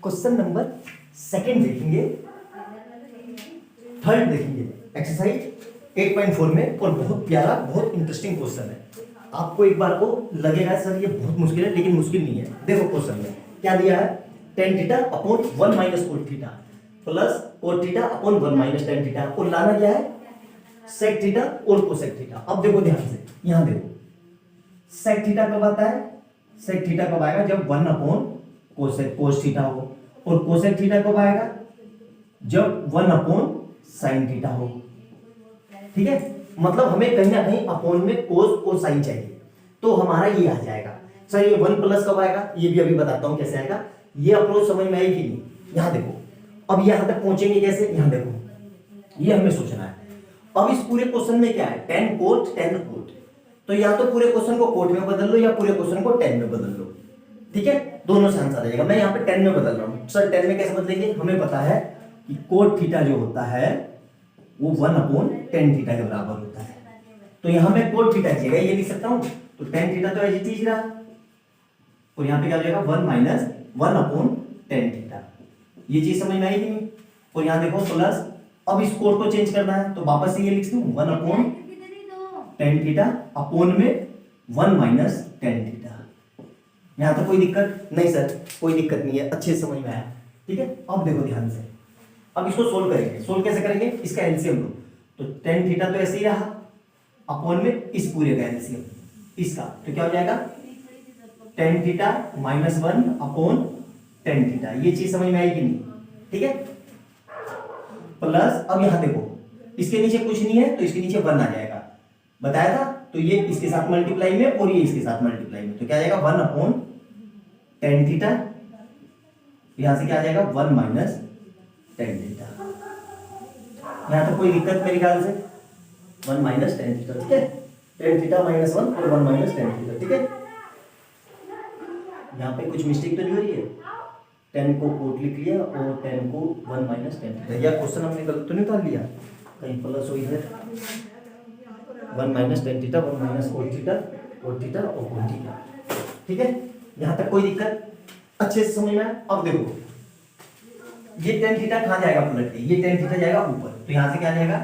Question number second देखेंगे, third देखेंगे exercise 8.4 में, और बहुत प्यारा बहुत इंटरेस्टिंग क्वेश्चन है। आपको एक बार को लगेगा सर ये बहुत मुश्किल है, लेकिन मुश्किल नहीं है। देखो क्वेश्चन में क्या दिया है, tan theta upon 1 minus cot theta plus cot theta upon 1 minus tan theta, और लाना क्या है सेक थीटा और कोसेक थीटा। अब देखो ध्यान से, यहां देखो सेक थीटा कब आता है, सेक थीटा कब आएगा जब 1 अपॉन कोसेक कोस थीटा हो, और कोसेक थीटा कब आएगा जब 1 अपॉन साइन थीटा हो। ठीक है, मतलब हमें कहीं ना कहीं अपॉन में कोस और साइन चाहिए, तो हमारा ये आ जाएगा। सर ये 1 प्लस कब आएगा, ये भी अभी बताता हूं कैसे आएगा। ये अप्रोच समझ में आई कि नहीं, यहां देखो। अब यहां तक पहुंचेंगे कैसे, यहां देखो ये हमें सोचना है। अब इस पूरे क्वेश्चन में क्या है, tan कोट tan कोट, तो या तो पूरे क्वेश्चन को कोट में बदल लो या पूरे क्वेश्चन को tan में बदल लो। ठीक है, दोनों से आंसर आ जाएगा। मैं यहाँ पे tan में बदल रहा हूँ। सर tan में कैसे बदलेंगे, हमें पता है कि कोट थीटा जो होता है वो 1 अपॉन tan थीटा के बराबर होता है, तो यहां मैं कोट थीटा की जगह ये लिख सकता हूं, तो tan थीटा तो एज इट इज रहा, और यहां पे क्या हो जाएगा 1 माइनस 1 अपॉन tan थीटा। ये चीज समझ में आई कि नहीं। और यहां देखो प्लस, अब इस कोट को चेंज करना है तो वापस से ये लिख दूं 1 अपॉन tan थीटा अपॉन में 1 माइनस tan थीटा। यहां तो कोई दिक्कत नहीं सर, कोई दिक्कत नहीं है, अच्छे से समझ में आया। ठीक है, अब देखो ध्यान से, अब इसको सोल्व करेंगे। सोल्व कैसे करेंगे, इसका एलसीएम लो, तो tan थीटा तो ऐसे ही रहा अपॉन में इस पूरे का एलसीएम इसका, तो क्या हो जाएगा tan theta minus 1 upon tan theta. ये चीज समझ में आई कि नहीं। ठीक है, प्लस अब यहां देखो इसके नीचे कुछ नहीं है तो इसके नीचे 1 आ जाएगा, बताया था। तो ये इसके साथ मल्टीप्लाई में और ये इसके साथ मल्टीप्लाई में, तो क्या आ जाएगा 1 अपॉन tan थीटा, यहां से क्या आ जाएगा 1 माइनस tan थीटा। यहां तो कोई दिक्कत मेरे ख्याल से 1 माइनस tan थीटा। ठीक है, tan थीटा माइनस 1 और 1 माइनस tan थीटा। ठीक है, यहां पे कुछ मिस्टेक तो नहीं हो रही है, tan को कोट लिख लिया और tan को 1 माइनस tan थीटा। या क्वेश्चन हमने गलत तो नहीं उतार लिया, कहीं प्लस हो इधर 1 minus tan theta 1 minus cot theta और कोट थीटा। ठीक है, यहां तक कोई दिक्कत अच्छे से समझ में। अब देखो ये tan थीटा कहां जाएगा पलट के, ये tan थीटा जाएगा ऊपर, तो यहां से क्या जाएगा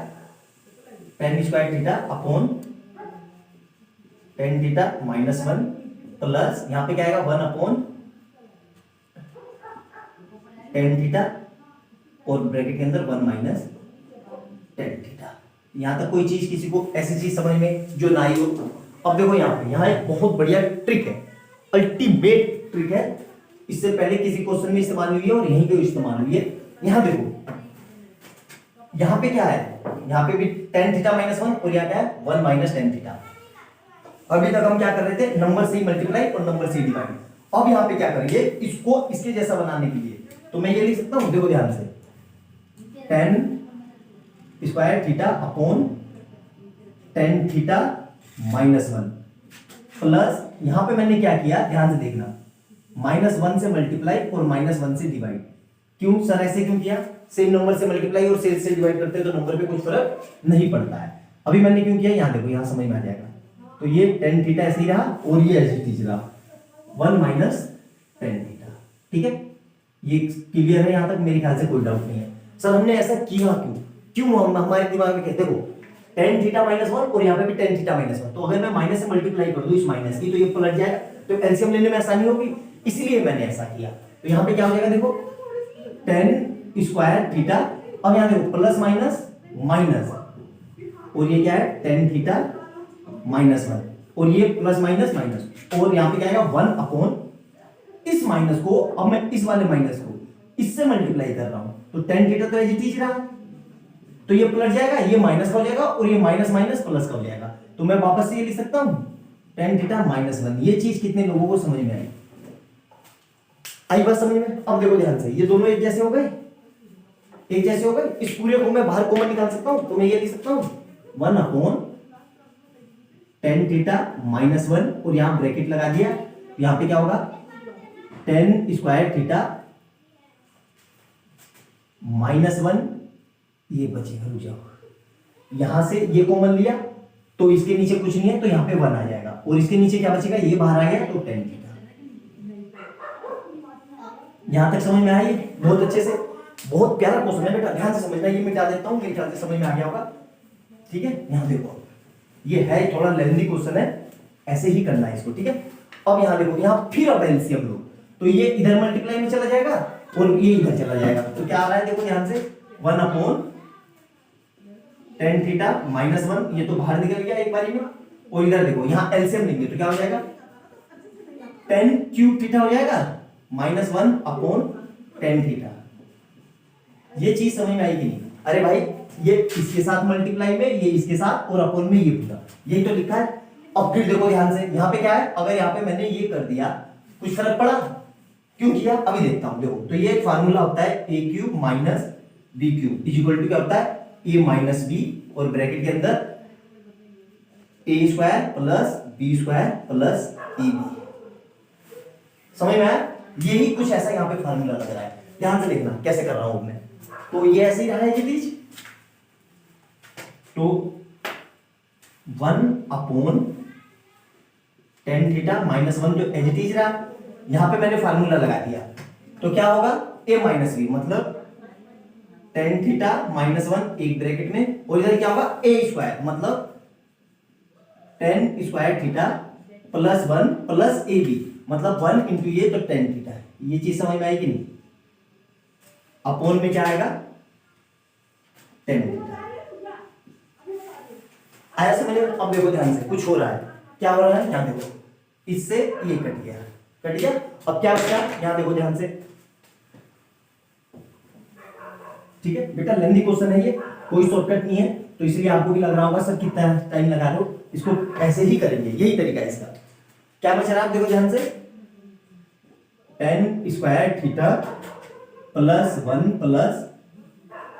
tan square theta upon tan theta minus 1 plus यहां पे क्या आएगा 1 अपॉन tan थीटा और ब्रैकेट के अंदर 1 माइनस tan थीटा। यहां तक कोई चीज किसी को ऐसी चीज समझ में जो ना ही हो। अब देखो यहां एक बहुत बढ़िया ट्रिक है, अल्टीमेट ट्रिक है, इससे पहले किसी क्वेश्चन में इस्तेमाल हुई है और यहीं पे इस्तेमाल हुई है। यहां देखो यहां पे क्या है, यहां पे भी tan थीटा माइनस 1 और यहां क्या है 1 माइनस tan थीटा। अभी तक हम क्या कर रहे थे, नंबर से ही मल्टीप्लाई और नंबर से ही डिवाइड। अब यहां पे क्या करेंगे, इसको इसके जैसा बनाने के लिए तो मैं ये लिख सकता हूं, देखो ध्यान से tan square theta upon tan theta minus 1 plus यहां पे मैंने क्या किया, ध्यान से देखना, -1 से मल्टीप्लाई और -1 से डिवाइड। क्यों सर ऐसे क्यों किया, सेम नंबर से मल्टीप्लाई और सेम से डिवाइड करते हैं तो नंबर पे कुछ फर्क नहीं पड़ता है। अभी मैंने क्यों किया, यहां देखो, यहां समझ में आ जाएगा। तो ये tan थीटा ऐसे ही रहा और ये ऐसे ही रहा 1 माइनस tan थीटा। ठीक है, ये क्लियर है, यहां तक मेरे ख्याल से कोई डाउट नहीं है। सर हमने ऐसा किया क्यों हम हमारे दिमाग में कहते हो tan थीटा माइनस 1 और यहाँ पे भी tan थीटा माइनस 1, तो अगर मैं माइनस से मल्टीप्लाई कर दूं इस माइनस की तो ये पलट जाएगा, तो एलसीएम लेने में आसानी होगी, इसलिए मैंने ऐसा किया। तो यहाँ पे क्या हो जाएगा, देखो tan स्क्वायर थीटा, अब यहाँ देखो प्लस माइनस माइनस, और ये क्या है tan थीटा माइनस 1 और ये प्लस माइनस माइनस, और यहाँ पे क्या आएगा 1 अपॉन इस माइनस को, अब मैं इस वाले माइनस को इससे मल्टीप्लाई कर रहा हूं, तो tan थीटा तो एज इट इज रहा, तो ये पलट जाएगा, ये माइनस का हो जाएगा और ये माइनस माइनस प्लस का हो जाएगा, तो मैं वापस से ये लिख सकता हूं tan थीटा माइनस 1। ये चीज कितने लोगों को समझ में आई बात समझ में। अब देखो ध्यान से, ये दोनों एक जैसे हो गए, एक जैसे हो गए, इस पूरे को मैं बाहर कॉमन निकाल सकता हूं, तो मैं ये लिख सकता हूं 1 अपॉन tan थीटा माइनस 1 और यहां ब्रैकेट लगा दिया, यहां पे क्या होगा tan स्क्वायर थीटा माइनस 1, ये बचेगा, रुक जाओ, यहां से ये कॉमन लिया तो इसके नीचे कुछ नहीं है तो यहां पे 1 आ जाएगा, और इसके नीचे क्या बचेगा, ये बाहर आ गया तो tan थीटा। यहां तक समझ में आई बहुत अच्छे से, बहुत प्यारा क्वेश्चन है बेटा, ध्यान से समझना। ये मिटा देता हूं, मेरे ख्याल से समझ में आ गया होगा। ठीक है, यहां देखो ये है थोड़ा लेंथी क्वेश्चन है, ऐसे ही करना है इसको। ठीक है, अब यहां देखो, यहां फिर अब एलसीएम लो, तो ये इधर मल्टीप्लाई में चला जाएगा और ये इधर चला जाएगा, तो क्या आ रहा है देखो ध्यान से, 1/tan थीटा माइनस 1, ये तो बाहर निकल गया एक बारी में। और इधर देखो यहां एलसीएम लेंगे तो क्या हो जाएगा, tan क्यूब थीटा हो जाएगा माइनस 1/tan थीटा। ये चीज समझ में आई कि नहीं? अरे भाई ये इसके साथ मल्टीप्लाई में, ये इसके साथ, और अपोन में ये पूरा, यही तो लिखा है। अब फिर देखो ध्यान से, यहाँ पे क्या है, अगर यहाँ पे मैंने ये कर दिया, कुछ फर्क पड़ा? क्यों किया अभी देखता हूं। देखो तो ये एक फार्मूला होता है a cube minus B cube is equal to क्या होता है, a माइनस बी, और ब्रैकेट के अंदर a square plus B square plus A B. समझ में आया? यही कुछ ऐसा यहाँ पे फार्मूला लग रहा है, ध्यान से देखना कैसे कर रहा हूं मैं। तो ये ऐसे ही रहा है जी, तो 1/tan थीटा माइनस 1 जो एज इट इज रहा, यहां पे मैंने फार्मूला लगा दिया, तो क्या होगा, a माइनस बी, मतलब tan थीटा माइनस 1 एक ब्रैकेट में, और इधर क्या होगा a स्क्वायर, मतलब tan square theta plus 1 plus A B, मतलब 1 इंटू ये तो tan थीटा। ये चीज समझ में आई कि नहीं? अपोन में क्या आएगा, tan थीटा। आया समझ में? अब देखो ध्यान से, कुछ हो रहा है, क्या हो रहा है, यहां देखो, इससे ये कट गया, कट गया। अब क्या बचा, यहां देखो ध्यान से। ठीक है बेटा, लेंथी क्वेश्चन है ये, कोई शॉर्टकट नहीं है, तो इसलिए आपको भी लग रहा होगा सर कितना टाइम लगा रहे हो, इसको ऐसे ही करेंगे, यही तरीका है इसका। क्या बचा रहा है, आप देखो ध्यान से, tan square theta plus 1 plus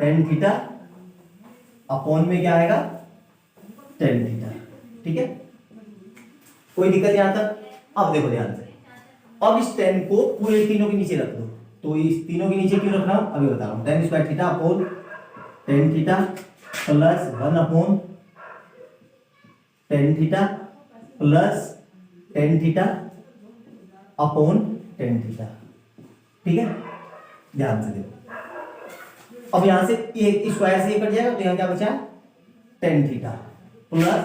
tan theta upon में क्या आएगा, tan थीटा। ठीक है, कोई दिक्कत यहां तक? अब देखो ध्यान से, अब इस tan को पूरे तीनों के नीचे रख दो, तो इस तीनों के नीचे क्यों रख रहा हूं अभी बता रहा हूं। tan square theta upon tan theta plus 1 upon tan theta plus tan theta upon tan theta. ठीक है, ध्यान से देखो, अब यहां से एक स्क्वायर से ये कट जाएगा, तो यहां क्या बचा, tan theta plus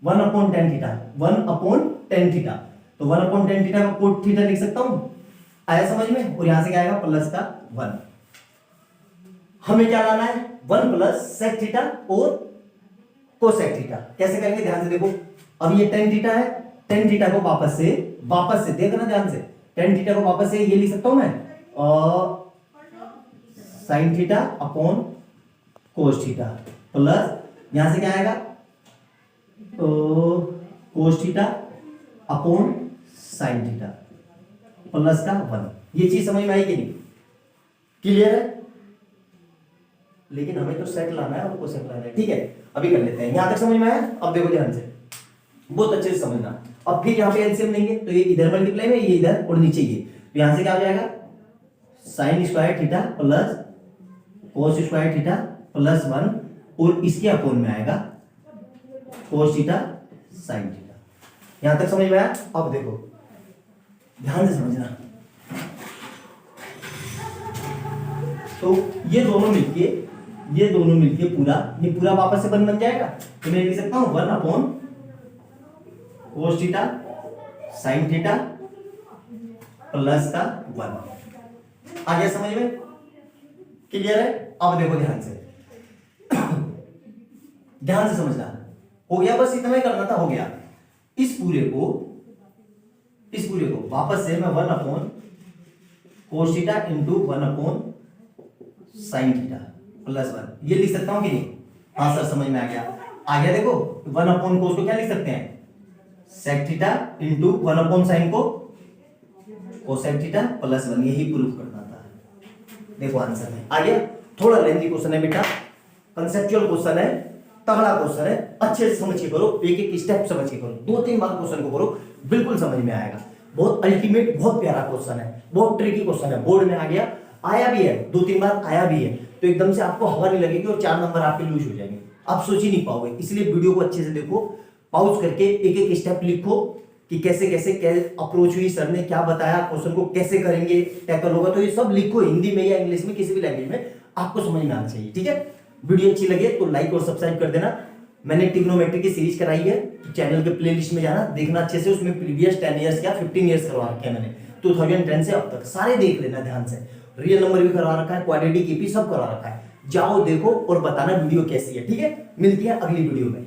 1/tan theta, 1/tan theta, तो 1/tan थीटा का कोट थीटा लिख सकता हूं, आया समझ में? और यहां से क्या आएगा, प्लस का 1। हमें क्या लाना है, 1 प्लस sec थीटा और cosec थीटा। कैसे करेंगे, ध्यान से देखो, अब ये tan थीटा है, tan थीटा को वापस से देखना ध्यान से, tan थीटा को वापस से ये लिख सकता हूं मैं, sin theta upon cos theta, plus यहां से क्या आएगा, cos theta upon sin theta plus का 1। ये चीज समझ में आई कि नहीं? क्लियर है? लेकिन हमें तो सेट लाना है और कोसेक लाना है। ठीक है, अभी कर लेते हैं, यहां तक समझ में आया? अब देखो ध्यान से, बहुत अच्छे से समझना। अब फिर यहां पे एलसीएम लेंगे, तो ये इधर मल्टीप्लाई में, ये इधर, और नीचे ये, तो यहां से क्या हो जाएगा, sin square theta plus cos square theta plus 1, और इसके अपोन में आएगा cos थीटा sin थीटा। यहां तक समझ में आया? अब देखो ध्यान से समझना, तो ये दोनों मिलके पूरा वापस से बन जाएगा, तो मैं लिख सकता हूं 1/cos theta sin theta plus का 1। आ गया समझ में? क्लियर है? अब देखो ध्यान से समझना, हो गया, बस इतना ही करना था, हो गया। इस पूरे को वापस से मैं 1/cos theta into 1/sin theta plus 1 ये लिख सकता हूं कि नहीं? हाँ सर समझ में आ गया। देखो 1/cos को क्या लिख सकते हैं, sec थीटा इंटू 1/sin को cosec थीटा प्लस 1, यही प्रूफ करना था। देखो आंसर है आ गया। थोड़ा लेंथी क्वेश्चन है बेटा, कंसेप्चुअल क्वेश्चन है, तगड़ा क्वेश्चन है, अच्छे से समझ के करो, एक एक स्टेप समझ के करो, 2-3 बार क्वेश्चन को करो, बिल्कुल समझ में आएगा। बहुत अल्टीमेट, बहुत प्यारा क्वेश्चन है, बहुत ट्रिकी क्वेश्चन है, बोर्ड में आ गया, आया भी है, 2-3 बार आया भी है, तो एकदम से आपको हवा नहीं लगेगी और 4 नंबर आपके लूज हो जाएंगे, आप सोच ही नहीं पाओगे। इसलिए वीडियो को अच्छे से देखो, पॉज करके एक एक स्टेप लिखो, कि कैसे कैसे अप्रोच हुई, सर ने क्या बताया, क्वेश्चन को कैसे करेंगे, टैकल होगा, तो ये सब लिखो हिंदी में या इंग्लिश में, किसी भी लैंग्वेज में, आपको समझ में आना चाहिए। ठीक है, वीडियो अच्छी लगे तो लाइक और सब्सक्राइब कर देना। मैंने ट्रिग्नोमेट्री की सीरीज कराई है, तो चैनल के प्लेलिस्ट में जाना, देखना अच्छे से, उसमें प्रीवियस 10 ईयर्स या 15 ईयर्स करवा रखे हैं मैंने, 2010 से अब तक सारे देख लेना ध्यान से। रियल नंबर भी करवा रखा है, क्वाड्रेटिक ईपी सब करवा रखा है, जाओ देखो और बताना वीडियो कैसी है। ठीक है, मिलती है अगली वीडियो में।